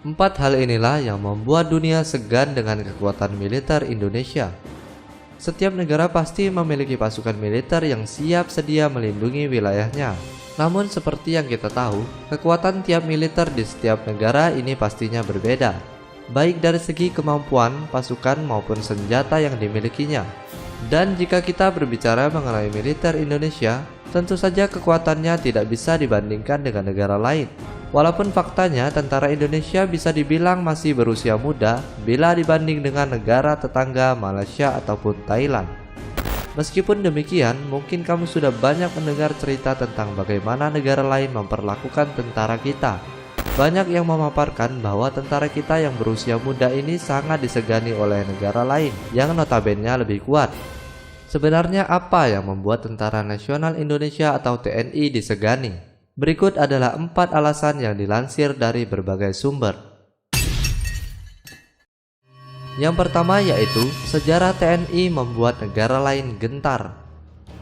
Empat hal inilah yang membuat dunia segan dengan kekuatan militer Indonesia. Setiap negara pasti memiliki pasukan militer yang siap sedia melindungi wilayahnya. Namun seperti yang kita tahu, kekuatan tiap militer di setiap negara ini pastinya berbeda, baik dari segi kemampuan, pasukan maupun senjata yang dimilikinya. Dan jika kita berbicara mengenai militer Indonesia, tentu saja kekuatannya tidak bisa dibandingkan dengan negara lain. Walaupun faktanya tentara Indonesia bisa dibilang masih berusia muda bila dibanding dengan negara tetangga Malaysia ataupun Thailand. Meskipun demikian, mungkin kamu sudah banyak mendengar cerita tentang bagaimana negara lain memperlakukan tentara kita. Banyak yang memaparkan bahwa tentara kita yang berusia muda ini sangat disegani oleh negara lain yang notabene lebih kuat. Sebenarnya apa yang membuat Tentara Nasional Indonesia atau TNI disegani? Berikut adalah 4 alasan yang dilansir dari berbagai sumber. Yang pertama yaitu sejarah TNI membuat negara lain gentar.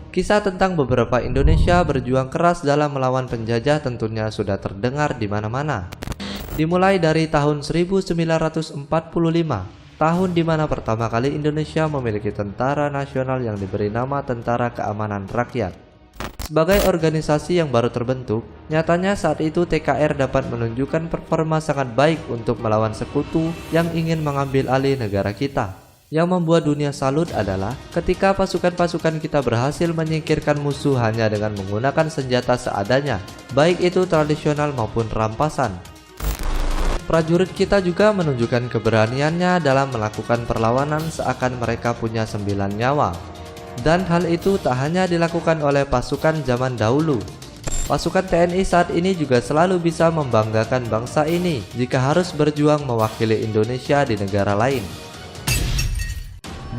Kisah tentang beberapa Indonesia berjuang keras dalam melawan penjajah tentunya sudah terdengar di mana-mana. Dimulai dari tahun 1945, tahun di mana pertama kali Indonesia memiliki tentara nasional yang diberi nama Tentara Keamanan Rakyat. Sebagai organisasi yang baru terbentuk, nyatanya saat itu TKR dapat menunjukkan performa sangat baik untuk melawan sekutu yang ingin mengambil alih negara kita. Yang membuat dunia salut adalah ketika pasukan-pasukan kita berhasil menyingkirkan musuh hanya dengan menggunakan senjata seadanya, baik itu tradisional maupun rampasan. Prajurit kita juga menunjukkan keberaniannya dalam melakukan perlawanan seakan mereka punya 9 nyawa. Dan hal itu tak hanya dilakukan oleh pasukan zaman dahulu. Pasukan TNI saat ini juga selalu bisa membanggakan bangsa ini jika harus berjuang mewakili Indonesia di negara lain.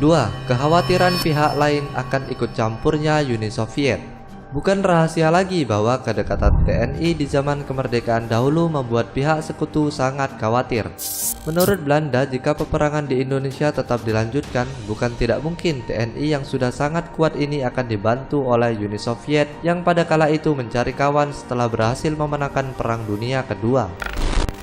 2. Kekhawatiran pihak lain akan ikut campurnya Uni Soviet. Bukan rahasia lagi bahwa kedekatan TNI di zaman kemerdekaan dahulu membuat pihak sekutu sangat khawatir. Menurut Belanda, jika peperangan di Indonesia tetap dilanjutkan, bukan tidak mungkin TNI yang sudah sangat kuat ini akan dibantu oleh Uni Soviet yang pada kala itu mencari kawan setelah berhasil memenangkan Perang Dunia Kedua.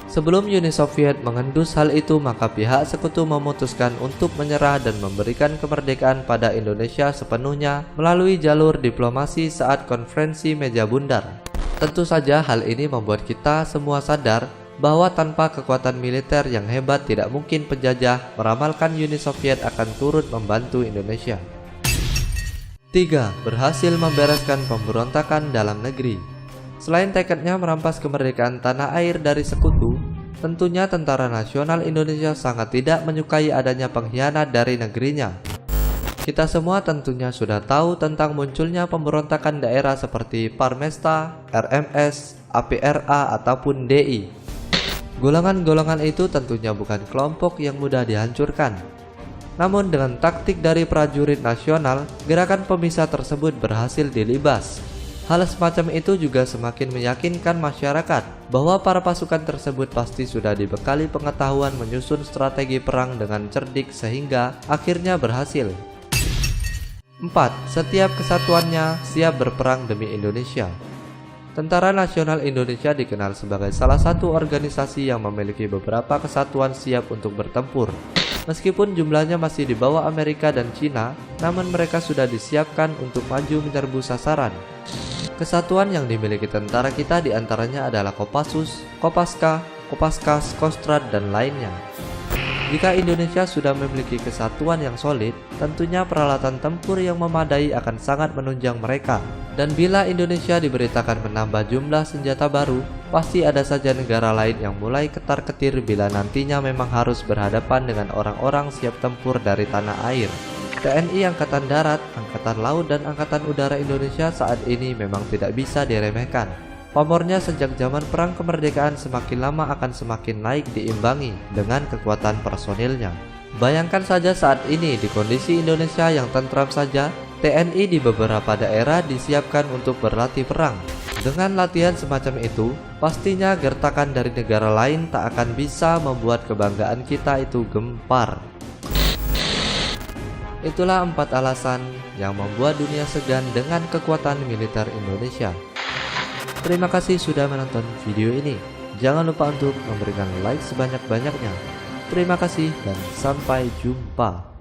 Sebelum Uni Soviet mengendus hal itu, maka pihak sekutu memutuskan untuk menyerah dan memberikan kemerdekaan pada Indonesia sepenuhnya melalui jalur diplomasi saat konferensi meja bundar. Tentu saja hal ini membuat kita semua sadar bahwa tanpa kekuatan militer yang hebat tidak mungkin penjajah meramalkan Uni Soviet akan turut membantu Indonesia. 3. Berhasil membereskan pemberontakan dalam negeri. Selain tekadnya merampas kemerdekaan tanah air dari sekutu, tentunya Tentara Nasional Indonesia sangat tidak menyukai adanya pengkhianat dari negerinya. Kita semua tentunya sudah tahu tentang munculnya pemberontakan daerah seperti Parmesta, RMS, APRA ataupun DI. Golongan-golongan itu tentunya bukan kelompok yang mudah dihancurkan. Namun dengan taktik dari prajurit nasional, gerakan pemisah tersebut berhasil dilibas. Hal semacam itu juga semakin meyakinkan masyarakat bahwa para pasukan tersebut pasti sudah dibekali pengetahuan menyusun strategi perang dengan cerdik sehingga akhirnya berhasil. 4. Setiap kesatuannya siap berperang demi Indonesia. Tentara Nasional Indonesia dikenal sebagai salah satu organisasi yang memiliki beberapa kesatuan siap untuk bertempur. Meskipun jumlahnya masih di bawah Amerika dan Cina, namun mereka sudah disiapkan untuk maju menyerbu sasaran. Kesatuan yang dimiliki tentara kita diantaranya adalah Kopassus, Kopaska, Kopaskas, Kostrad, dan lainnya. Jika Indonesia sudah memiliki kesatuan yang solid, tentunya peralatan tempur yang memadai akan sangat menunjang mereka. Dan bila Indonesia diberitakan menambah jumlah senjata baru, pasti ada saja negara lain yang mulai ketar-ketir bila nantinya memang harus berhadapan dengan orang-orang siap tempur dari tanah air. TNI Angkatan Darat, Angkatan Laut, dan Angkatan Udara Indonesia saat ini memang tidak bisa diremehkan. Pamornya sejak zaman perang kemerdekaan semakin lama akan semakin naik diimbangi dengan kekuatan personilnya. Bayangkan saja saat ini di kondisi Indonesia yang tentram saja, TNI di beberapa daerah disiapkan untuk berlatih perang. Dengan latihan semacam itu, pastinya gertakan dari negara lain tak akan bisa membuat kebanggaan kita itu gempar. Itulah 4 alasan yang membuat dunia segan dengan kekuatan militer Indonesia. Terima kasih sudah menonton video ini. Jangan lupa untuk memberikan like sebanyak-banyaknya. Terima kasih dan sampai jumpa.